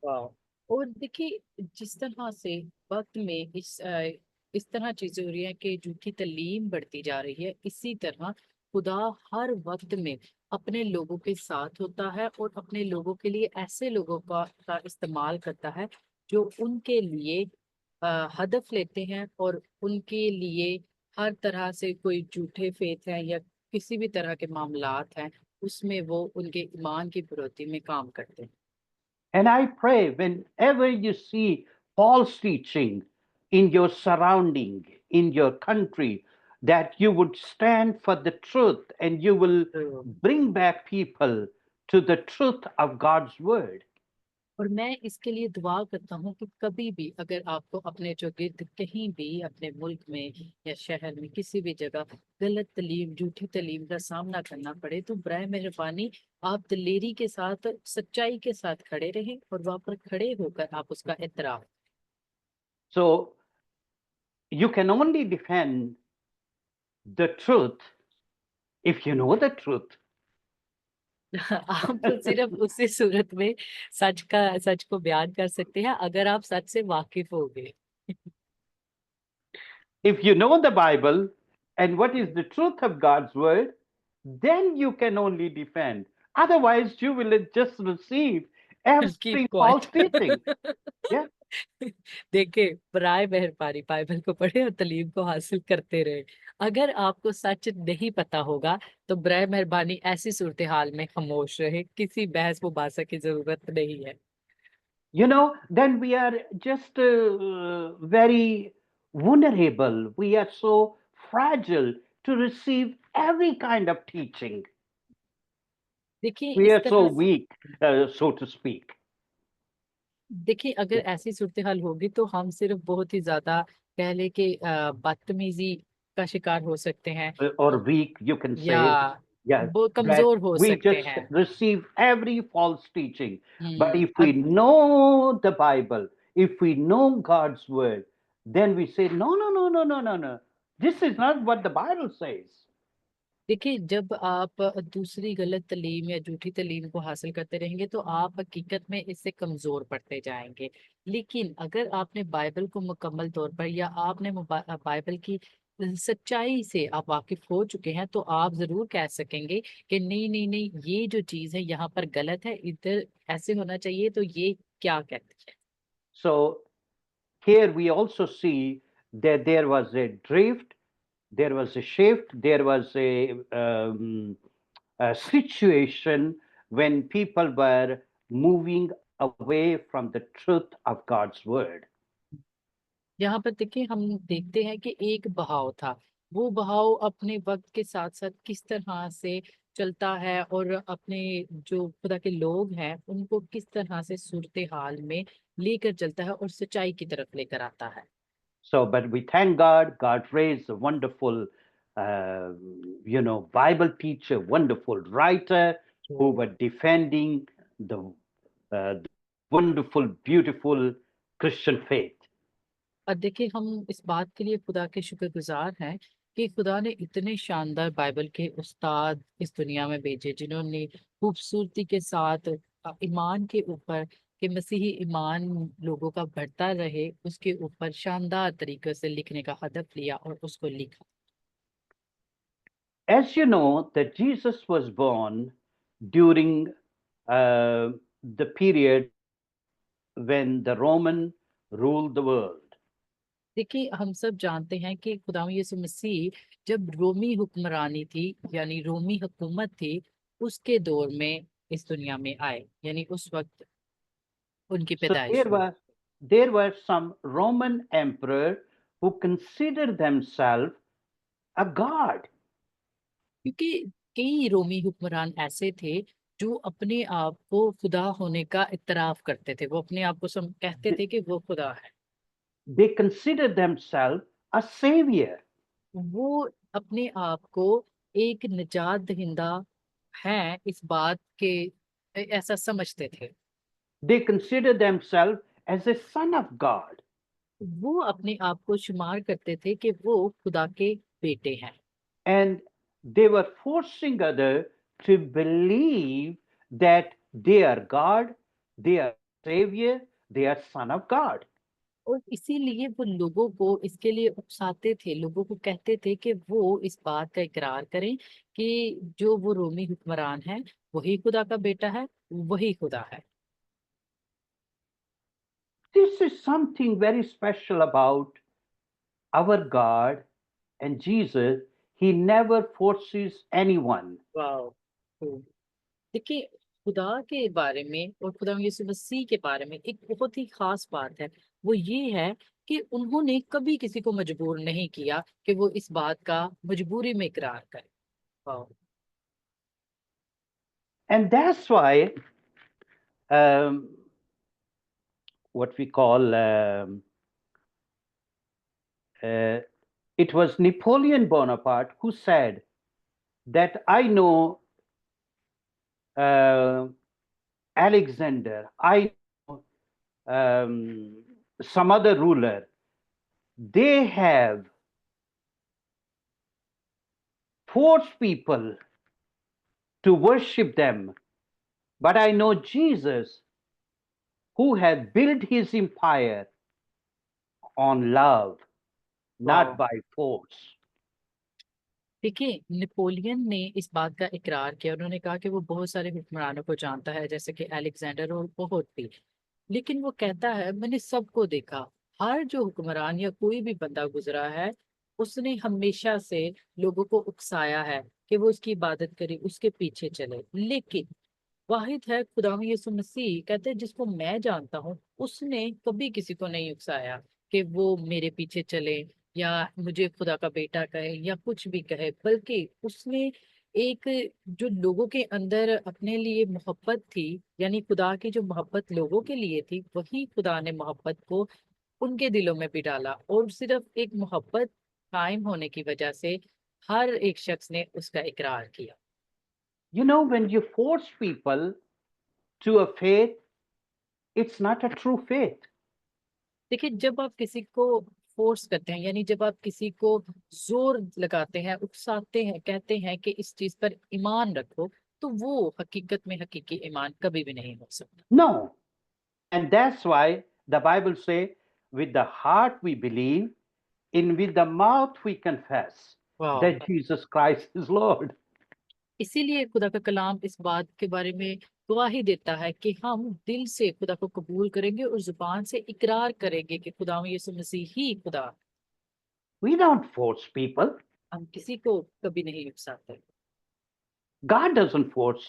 वाह। और देखिए जिस तरह से वक्त में इस तरह चीजें हो रही है कि झूठी तालीम बढ़ती जा रही है, इसी तरह खुदा हर वक्त में अपने लोगों के साथ होता है और अपने लोगों के लिए ऐसे लोगों का इस्तेमाल करता है जो उनके लिए हदफ लेते हैं और उनके लिए हर तरह से कोई झूठे फेथ हैं या किसी भी तरह के मामलात हैं उसमें वो उनके ईमान की बढ़ोतरी में काम करते हैं। And I pray whenever you see false teaching in your surrounding, in your country, that you would stand for the truth and you will तो bring back people to the truth of God's word. और मैं इसके लिए दुआ करता हूँ कि कभी भी अगर आपको अपने जो गिर्द कहीं भी अपने मुल्क में या शहर में किसी भी जगह गलत तालीम झूठी तालीम का सामना करना पड़े तो बराए मेहरबानी आप दिलेरी के साथ सच्चाई के साथ खड़े रहें और वहां पर खड़े होकर आप उसका एतराफ So you can only defend the truth if you know the truth. आप सिर्फ उसी सूरत में सच को बयान कर सकते हैं अगर आप सच से वाकिफ हो गए If you know the Bible and what is the truth of God's word, then you can only defend. Otherwise, you will just receive keep every false teaching. Quite Yeah. देखिए बराए मेहरबानी बाइबल को पढ़े और तालीम को हासिल करते रहे अगर आपको सच नहीं पता होगा तो बराए मेहरबानी ऐसी सूरत हाल में खामोश रहे किसी बहस मुबासा की जरूरत नहीं है Then we are just very vulnerable. We are so fragile to receive every kind of teaching. देखिए We इस are so तरह weak, so to speak. देखिए अगर ऐसी सूरत हाल होगी तो हम सिर्फ बहुत ही ज्यादा कह ले कि बदतमीजी का शिकार हो सकते हैं Or weak, you can या say. Yeah, वो that कमजोर हो we सकते just हैं receive every false teaching. But if we अब know the Bible, if we know God's word, then we say, no, no, no, no, no, no, no. This is not what the Bible says. देखिए जब आप दूसरी गलत तालीम या झूठी तालीम को हासिल करते रहेंगे तो आप हकीकत में इससे कमजोर पड़ते जाएंगे लेकिन अगर आपने बाइबल को मुकम्मल तौर पर या आपने बाइबल की सच्चाई से आप वाकिफ हो चुके हैं तो आप जरूर कह सकेंगे कि नहीं नहीं नहीं ये जो चीज है यहाँ पर गलत है इधर ऐसे होना चाहिए तो ये क्या कहते हैं So here we also see that there was a drift, there was a shift, there was a situation when people were moving away from the truth of God's word. यहाँ पर देखिए हम देखते हैं कि एक बहाव था वो बहाव अपने वक्त के साथ साथ किस तरह से चलता है और अपने जो खुदा के लोग हैं उनको किस तरह से सूरत हाल में लेकर चलता है और सच्चाई की तरफ लेकर आता है So, but we thank God, God raised a wonderful, uh, Bible teacher, wonderful writer who तो were defending the wonderful, beautiful Christian faith. और देखिए हम इस बात के लिए खुदा के शुक्रगुजार हैं कि खुदा ने इतने शानदार बाइबल के उस्ताद इस दुनिया में भेजे जिन्होंने खूबसूरती के साथ ईमान के ऊपर कि मसीही ईमान लोगों का बढ़ता रहे उसके ऊपर शानदार तरीके से लिखने का हदफ लिया और उसको लिखा As you know, that Jesus was born during the period when the Roman ruled the world. देखिए हम सब जानते हैं कि खुदा यीशु मसीह जब रोमी हुक्मरानी थी यानी रोमी हुकूमत थी उसके दौर में इस दुनिया में आए यानी उस वक्त उनकी So पैदाइश हुई there were some Roman emperor who considered themselves a god. क्योंकि कई रोमी हुक्मरान ऐसे थे जो अपने आप को खुदा होने का इतराफ करते थे वो अपने आप को कहते They, थे कि वो खुदा है they considered themselves a savior. वो अपने आप को एक निजात दहिंदा है इस बात के ऐसा समझते थे They considered themselves as a son of God. वो अपने आप को शुमार करते थे कि वो खुदा के बेटे हैं And they were forcing others to believe that they are God, they are savior, they are son of God. और इसीलिए वो लोगों को इसके लिए उकसाते थे लोगों को कहते थे कि वो इस बात का इकरार करें कि जो वो रोमी हुक्मरान है वही खुदा का बेटा है वही खुदा है This is something very special about our God and Jesus. He never forces anyone. वाह तो देखिए खुदा के बारे में और खुदा यीशु मसीह के बारे में एक बहुत ही खास बात है वो ये है कि उन्होंने कभी किसी को मजबूर नहीं किया कि वो इस बात का मजबूरी में इकरार करे। वाह! And that's why um, what we call uh, it was Napoleon Bonaparte who said that I know uh, Alexander, I know some other ruler, they have forced people to worship them. But I know Jesus who has built his empire on love, not वाह! by force. देखिए, Napoleon ने इस बात का इकरार किया। उन्होंने कहा कि वो बहुत सारे हुक्मरानों को जानता है, जैसे कि अलेक्जेंडर और बहुत भी। लेकिन वो कहता है, मैंने सबको देखा। हर जो हुक्मरान या कोई भी बंदा गुजरा है, उसने हमेशा से लोगों को उकसाया है कि वो उसकी इबादत करे, उसके पीछे चले। लेकिन वाहिद है खुदावंद यीशु मसीह, कहते हैं जिसको मैं जानता हूँ, उसने कभी किसी को नहीं उकसाया कि वो मेरे पीछे चले या मुझे खुदा का बेटा कहे या कुछ भी कहे, बल्कि उसने एक जो लोगों के अंदर अपने लिए मोहब्बत थी, यानी खुदा की जो मोहब्बत लोगों के लिए थी, वही खुदा ने मोहब्बत को उनके दिलों में भी डाला। और सिर्फ एक मोहब्बत कायम होने की वजह से हर एक शख्स ने उसका इकरार किया। You know, when you force people to a faith, it's not a true faith. देखिए, जब आप किसी को फोर्स करते हैं, यानी जब आप किसी को जोर लगाते हैं, उकसाते हैं, कहते हैं कि इस चीज पर ईमान रखो, तो वो हकीकत में हकीकी ईमान कभी भी नहीं हो सकता। No. And that's why the Bible says, with the heart we believe, in with the mouth we confess वाह! that Jesus Christ is Lord. इसीलिए खुदा का कलाम इस बात के बारे में गवाही देता है कि हम दिल से खुदा को कबूल करेंगे और जुबान से इकरार करेंगे कि खुदा यीशु मसीह ही खुदा। We don't force people. हम किसी को कभी नहीं उकसाते। God doesn't force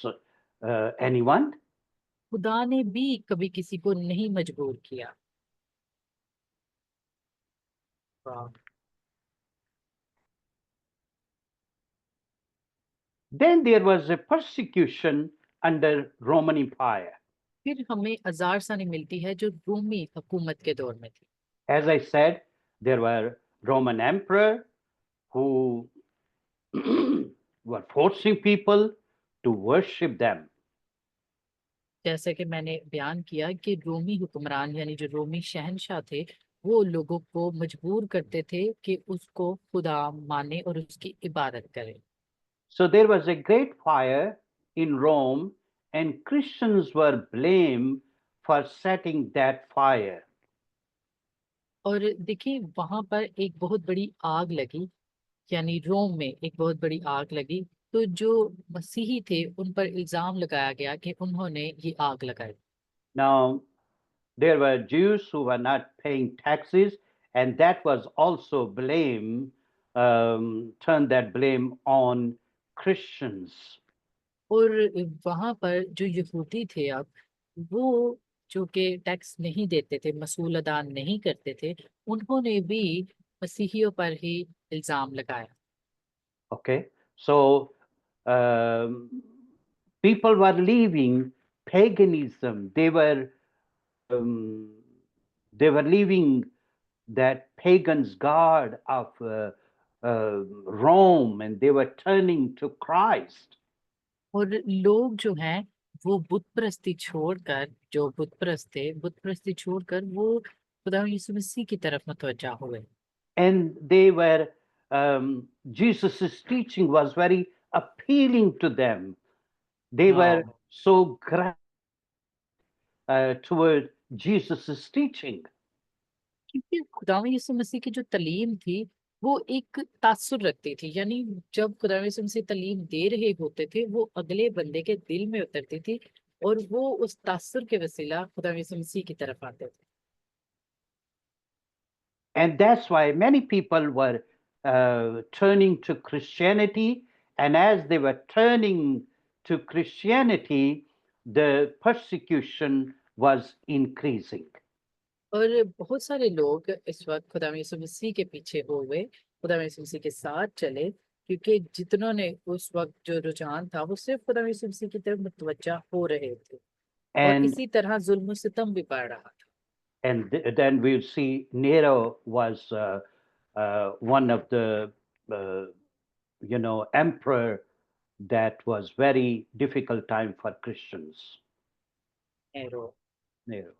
anyone. खुदा ने भी कभी किसी को नहीं मजबूर किया। वाह! Then there was a persecution under Roman Empire. फिर हमें अज़ारसानी मिलती है जो रूमी हुकूमत के दौर में थी। As I said, there were Roman emperor who were forcing people to worship them. जैसे कि मैंने बयान किया कि रोमी हुक्मरान यानी जो रोमी शहंशाह थे, वो लोगों को मजबूर करते थे कि उसको खुदा माने और उसकी इबादत करें। So there was a great fire in Rome, and Christians were blamed for setting that fire. और देखिए, वहां पर एक बहुत बड़ी आग लगी, यानी रोम में एक बहुत बड़ी आग लगी। तो जो मसीही थे उन पर इल्जाम लगाया गया कि उन्होंने ये आग लगाई। Now, there were Jews who were not paying taxes, and that was also blame, turned that blame on Christians. और वहां पर जो यहूदी थे, अब वो जो कि टैक्स नहीं देते थे, मसूल अदा नहीं करते थे, उन्होंने भी मसीहियों पर ही इल्जाम लगाया। Okay, so um, people were leaving paganism. Um, they were leaving that pagan's god of Rome, and they were turning to Christ. और लोग जो हैं वो बुत प्रस्ती छोड़कर, जो बुत प्रस्त थे, बुत प्रस्ती छोड़कर वो खुदा यीशु मसीह की तरफ मुतवज्जा हुए। And they were, Jesus' teaching was very appealing to them. They were वाह! so toward Jesus' teaching. क्योंकि खुदावंद यीशु मसीह की जो तालीम थी, वो एक तासुर रखती थी। यानी जब खुदावंद यीशु मसीह तालीम दे रहे होते थे, वो अगले बंदे के दिल में उतरती थी और वो उस तासुर के वसीला खुदावंद यीशु मसीह की तरफ आते थे। And that's why many people were turning to Christianity. And as they were turning to Christianity, the persecution was increasing. और बहुत सारे लोग इस वक्त खुदा यीशु मसीह के पीछे हो गए, खुदा यीशु मसीह के साथ चले, क्योंकि जितनों ने उस वक्त जो रुझान था वो सिर्फ खुदा यीशु मसीह की तरफ मुतवज्जा हो रहे थे, और And इसी तरह जुल्म सितम भी बढ़ रहा था। then we'll see Nero was one of the uh, emperor that was very difficult time for Christians. Narrow. Nero.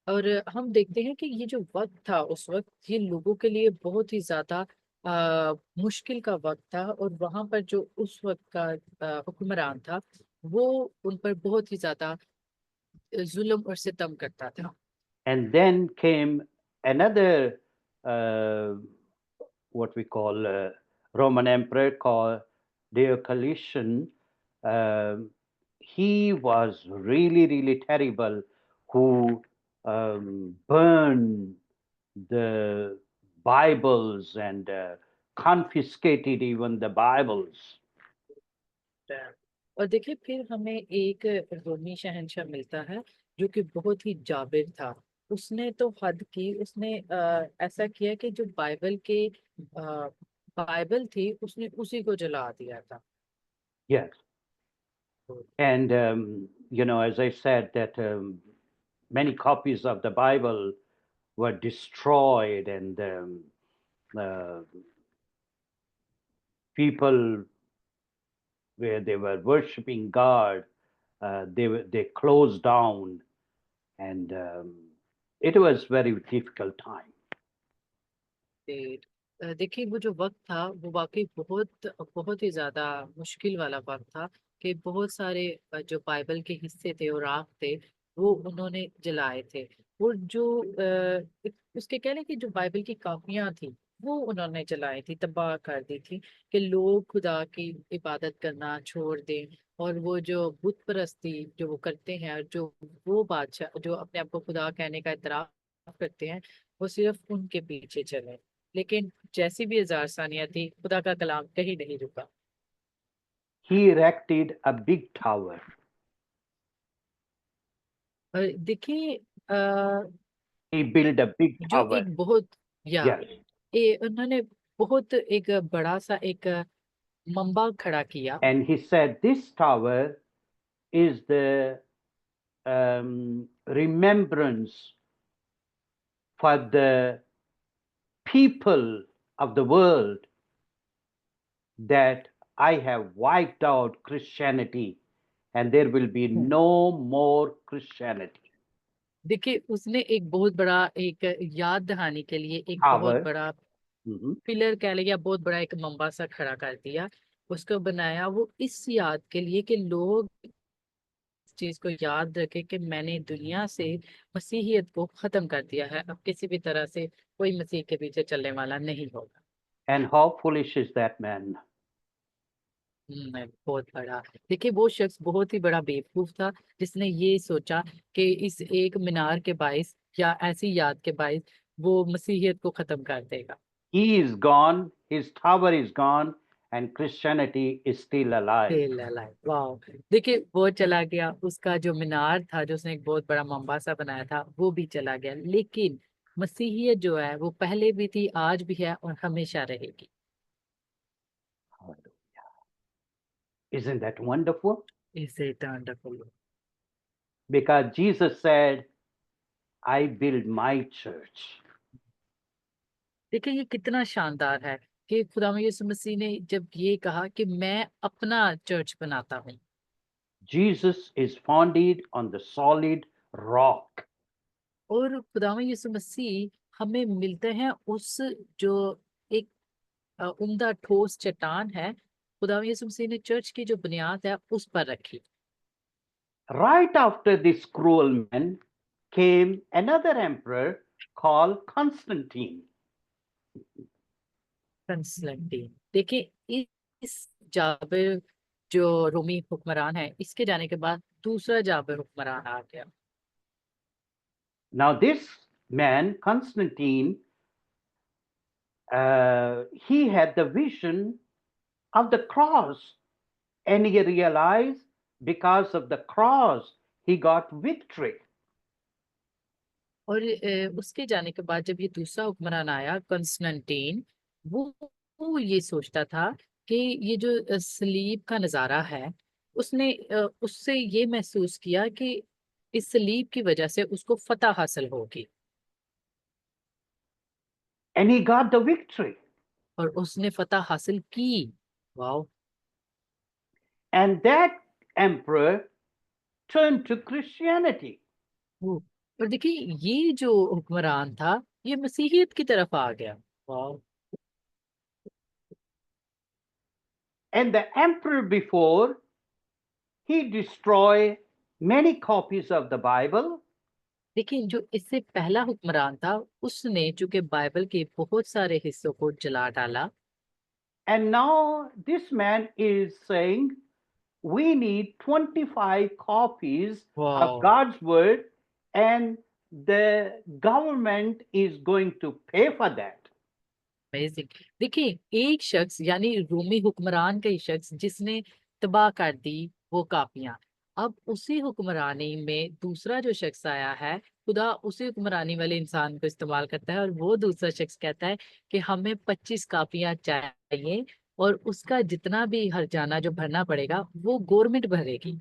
और हम देखते हैं कि ये जो वक्त था उस वक्त, ये लोगों के लिए बहुत ही ज्यादा मुश्किल का वक्त था, और वहां पर जो उस वक्त का हुक्मरान था वो उन पर बहुत ही ज्यादा जुल्म और सितम करता था। And then came another what we call Roman emperor called Diocletian. He was really, really terrible, who burned the Bibles and confiscated even the Bibles. और देखिए फिर हमें एक रोमी शहंशाह मिलता है जो कि बहुत ही जाबिर था। उसने तो हद की, उसने ऐसा किया कि जो बाइबल थी उसने उसी को जला दिया था। Yes. And, as I said, that many copies of the Bible were destroyed, and uh, people, where they were worshiping God, they closed down, and it was very difficult time. देखिए वो जो वक्त था वो वाकई बहुत बहुत ही ज्यादा मुश्किल वाला वक्त था, कि बहुत सारे जो बाइबल के हिस्से थे और राख थे वो उन्होंने जलाए थे। और जो उसके कह लें कि जो बाइबल की कापियां थी वो उन्होंने जलाई थी, तबाह कर दी थी, कि लोग खुदा की इबादत करना छोड़ दें, और वो जो बुत परस्ती जो वो करते हैं, और जो वो बादशाह जो अपने आप को खुदा कहने का इतराफ करते हैं, वो सिर्फ उनके पीछे चले। लेकिन जैसी भी हजार सानियां थी, खुदा का कलाम कहीं नहीं रुका। He erected a big tower. और देखिए He built a big जो tower. एक बहुत या Yes. उन्होंने बहुत एक बड़ा सा एक मंबा खड़ा किया। And he said this tower is the remembrance for the people of the world that I have wiped out Christianity, and there will be no more Christianity. देखिए उसने एक बहुत बड़ा एक याद दहानी के लिए एक बहुत Tower. बड़ा Mhm. पिलर कह लिया, बहुत बड़ा एक मंबा सा खड़ा कर दिया। उसको बनाया वो इस याद के लिए कि लोग इस चीज को याद रखें कि मैंने दुनिया से मसीहियत को खत्म कर दिया है, अब किसी भी तरह से कोई मसीह के पीछे चलने वाला नहीं होगा। And how foolish is that man? बहुत बड़ा। देखिए वो शख्स बहुत ही बड़ा बेवकूफ था, जिसने ये सोचा कि इस एक मीनार के बाइस या ऐसी याद के बाइस वो मसीहियत को खत्म कर देगा। He is gone, his tower is gone, and Christianity is still alive. वाह। देखिए वो चला गया, उसका जो मीनार था जो उसने एक बहुत बड़ा मंबा सा बनाया था वो भी चला गया, लेकिन मसीहियत जो है वो पहले भी थी, आज भी है और हमेशा रहेगी। Isn't that wonderful? इसे wonderful. Because Jesus said, I build my church. देखिए ये कितना शानदार है कि खुदा यीशु मसीह ने जब ये कहा कि मैं अपना चर्च बनाता हूँ। Jesus is founded on the solid rock. और खुदा यीशु मसीह हमें मिलते हैं उस जो एक उम्दा ठोस चट्टान है, खुदा यीशु मसीह ने चर्च की जो बुनियाद है उस पर रखी। Right after this cruel man came another emperor called Constantine. कंस्टेंटीन। देखिए इस जाबिर जो रोमी हुक्मरान है, इसके जाने के बाद दूसरा जाबिर हुक्मरान आ गया। Now, this man, Constantine, he had the vision of the cross, and he realized because of the cross, he got victory. और उसके जाने के बाद जब ये दूसरा हुक्मरान आया कंस्टेंटीन, वो ये सोचता था कि ये जो सलीब का नजारा है, उसने उससे ये महसूस किया कि इस सलीब की वजह से उसको फतह हासिल होगी, and he got the victory. और उसने फतह हासिल की। वाह। And that emperor turned to Christianity. और देखिए ये जो हुक्मरान था ये मसीहियत की तरफ आ गया। वाह। And the emperor before, he destroyed many copies of the Bible. लेकिन जो इससे पहला हुक्मरान था उसने चूंकि बाइबल के बहुत सारे हिस्सों को जला डाला, And now this man is saying, we need 25 copies of वाह, God's word, and the government is going to pay for that. Amazing. देखिए एक शख्स यानी रोमी हुक्मरान का ही शख्स जिसने तबाह कर दी वो कापियां, अब उसी हुक्मरानी में दूसरा जो शख्स आया है, खुदा उसी हुक्मरानी वाले इंसान को इस्तेमाल करता है और वो दूसरा शख्स कहता है कि हमें 25 कापियां चाहिए और उसका जितना भी हर्जाना जो भरना पड़ेगा वो गवर्नमेंट भरेगी।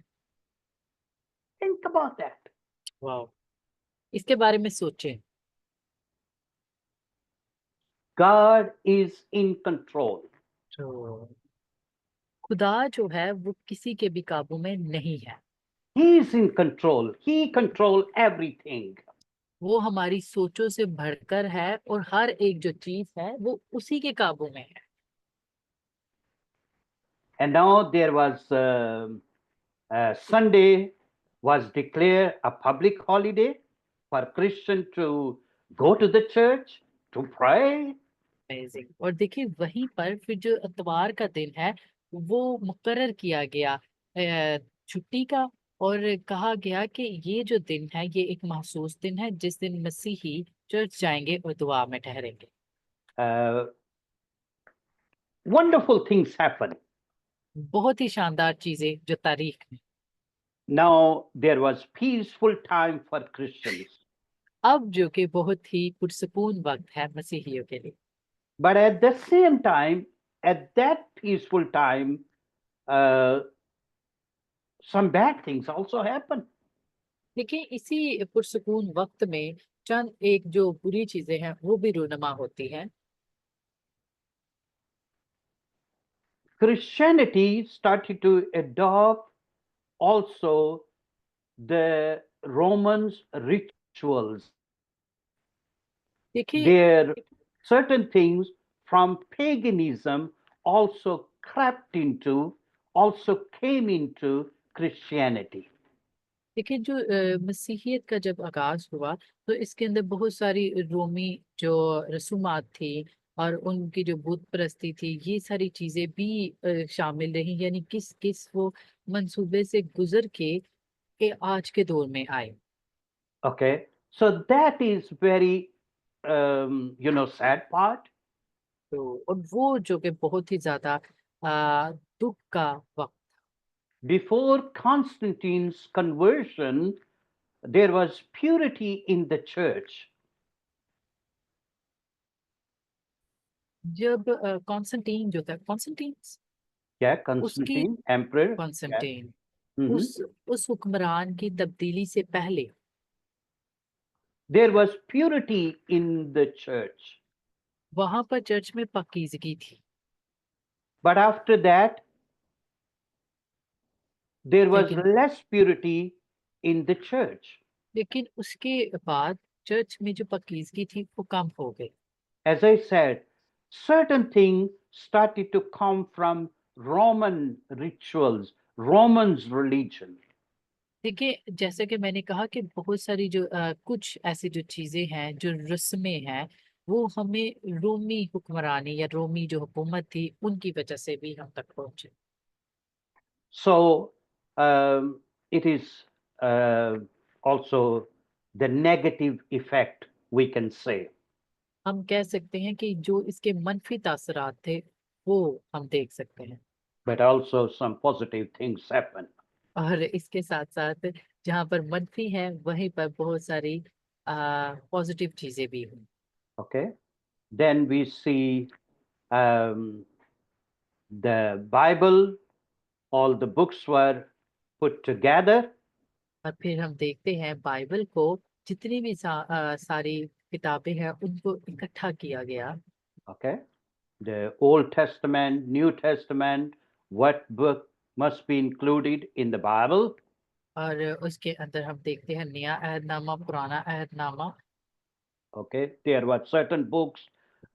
Think about that. वाह। इसके बारे में सोचें। God is in control. तो खुदा जो है वो किसी के भी काबू में नहीं है। He is in control. He controls everything. वो हमारी सोचों से बढ़कर है और हर एक जो चीज है वो उसी के काबू में है। And now there was Sunday was declared a public holiday for Christian to go to the church to pray. Amazing. और देखिए वहीं पर फिर जो इतवार का दिन है वो मुकर्रर किया गया छुट्टी का, और कहा गया कि ये जो दिन है ये एक महसूस दिन है जिस दिन मसीही चर्च जाएंगे और दुआ में ठहरेंगे। Uh, wonderful things happen. बहुत ही शानदार चीजें जो तारीख में। Now there was peaceful time for Christians. अब जो कि बहुत ही पुरसकून वक्त है मसीहियों के लिए। But at the same time, at that peaceful time, uh, some bad things also happen. देखिए इसी पुरसकून वक्त में चंद एक जो बुरी चीजें हैं वो भी रूनुमा होती हैं। Christianity started to adopt also the Romans rituals. देखिए There certain things from paganism also crept into, also came into Christianity. देखिए जो मसीहियत का जब आगाज हुआ तो इसके अंदर बहुत सारी रोमी जो रसूमात थी और उनकी जो बुत परस्ती थी ये सारी चीजें भी शामिल रही, यानी किस किस वो मंसूबे से गुजर के आज के दौर में आए। Okay, so that is very, sad part. तो और वो जो कि बहुत ही ज्यादा दुख का वक्त। Before Constantine's conversion, there was purity in the church. जब कॉन्स्टेंटीन जो था, कॉन्स्टेंटीन Yeah, उसकी Constantine, emperor. Yeah. Constantine Mhm. उस हुक्मरान की तब्दीली से पहले There was purity in the church. वहां पर चर्च में पाकीज़गी थी, But after that, there was लेकिन less purity in the church. लेकिन उसके बाद चर्च में जो पाकीज़गी थी वो कम हो गई। As I said, certain things started to come from Roman rituals, Romans religion. देखिए जैसे कि मैंने कहा कि बहुत सारी जो कुछ ऐसी जो चीजें हैं जो रस्में हैं वो हमें रोमी हुक्मरानी या रोमी जो हुकूमत थी उनकी वजह से भी हम तक पहुंचे। So it is uh, also the negative effect, we can say. हम कह सकते हैं कि जो इसके मनफी तासरात थे वो हम देख सकते हैं, But also some positive things happen. और इसके साथ साथ जहाँ पर मनफी है वहीं पर बहुत सारी पॉजिटिव चीजें भी हों। Okay. Then we see um, the Bible, all the books were put together. और फिर हम देखते हैं बाइबल को, जितनी भी सारी किताबें हैं उनको इकट्ठा किया गया। Okay. The Old Testament, New Testament, what book must be included in the Bible. और उसके अंदर हम देखते हैं नया अहदनामा, पुराना अहदनामा। Okay. There were certain books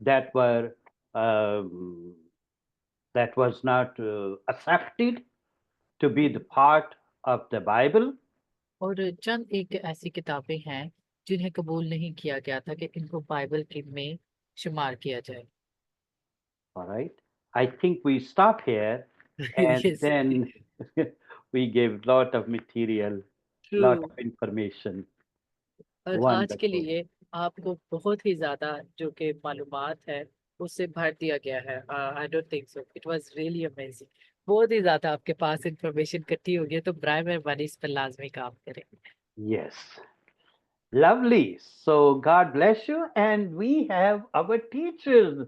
that were um, that was not accepted to be the part of the Bible. और चंद एक ऐसी किताबें हैं जिन्हें कबूल नहीं किया गया था कि इनको बाइबल के में शुमार किया जाए। All right. I think we stop here and Yes, then we give lot of material, lot true. of information. और आज के Wonderful. लिए आपको बहुत ही ज्यादा जो कि मालूमात है उससे भर दिया गया है। I don't think so, it was really amazing. बहुत ही ज्यादा आपके पास इंफॉर्मेशन इकट्ठी होगी, तो ब्राय मेहरबानी इस पर लाजमी काम करें। Yes. Lovely. So God bless you. And we have our teachers,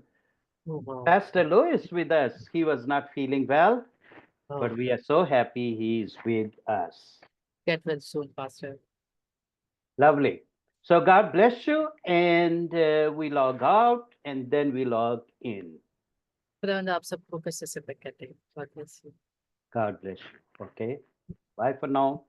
Oh, wow. Pastor Louis, with us. He was not feeling well, Oh, but we are so happy he's with us. get well soon, Pastor. Lovely. So God bless you. And we log out and then we log in. खुदावंद आप सबको फिर से करते हैं। God bless you. God bless you. Okay. Bye for now.